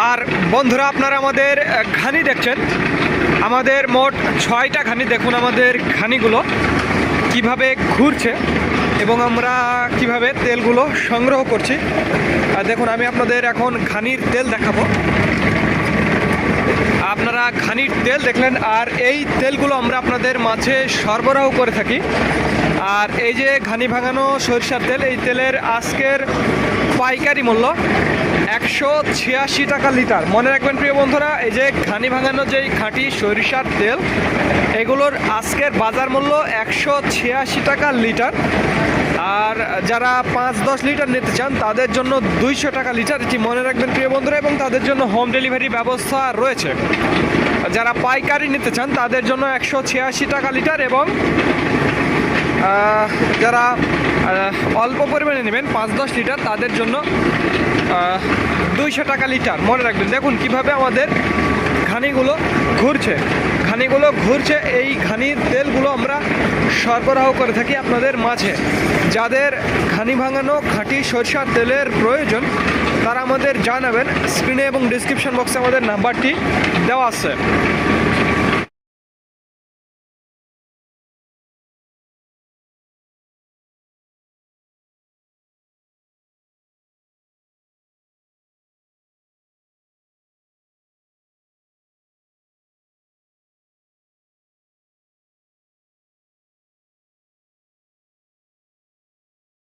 আর বন্ধুরা, আপনারা আমাদের ঘানি দেখছেন, আমাদের মোট 6টা ঘানি। দেখুন আমাদের ঘানিগুলো কিভাবে ঘুরছে এবং আমরা কিভাবে তেলগুলো সংগ্রহ করছি। আর দেখুন, আমি আপনাদের এখন ঘানির তেল দেখাবো। আপনারা ঘানির তেল দেখলেন, আর এই তেলগুলো আমরা আপনাদের মাঝে সরবরাহ করে থাকি। আর এই যে ঘানি ভাঙানো সরিষার তেল, এই তেলের আজকের পাইকারি মূল্য 186 টাকা লিটার। মনে রাখবেন প্রিয় বন্ধুরা, এই যে ঘানি ভাঙানো যেই খাঁটি সরিষার তেল, এগুলোর আজকের বাজার মূল্য 186 টাকা লিটার। আর যারা 5-10 লিটার নিতে চান তাদের জন্য 200 টাকা লিটার, এটি মনে রাখবেন প্রিয় বন্ধুরা, এবং তাদের জন্য হোম ডেলিভারি ব্যবস্থা রয়েছে। যারা পাইকারি নিতে চান তাদের জন্য 186 টাকা লিটার, এবং যারা অল্প পরিমাণে নেবেন 5-10 লিটার তাদের জন্য 200 টাকা লিটার। মনে রাখবেন, দেখুন কিভাবে আমাদের ঘানিগুলো ঘুরছে। এই ঘানির তেলগুলো আমরা সরবরাহ করে থাকি আপনাদের মাঝে। যাদের ঘানি ভাঙানো খাঁটি সরিষার তেলের প্রয়োজন তারা আমাদের জানাবেন। স্ক্রিনে এবং ডিসক্রিপশন বক্সে আমাদের নাম্বারটি দেওয়া আছে।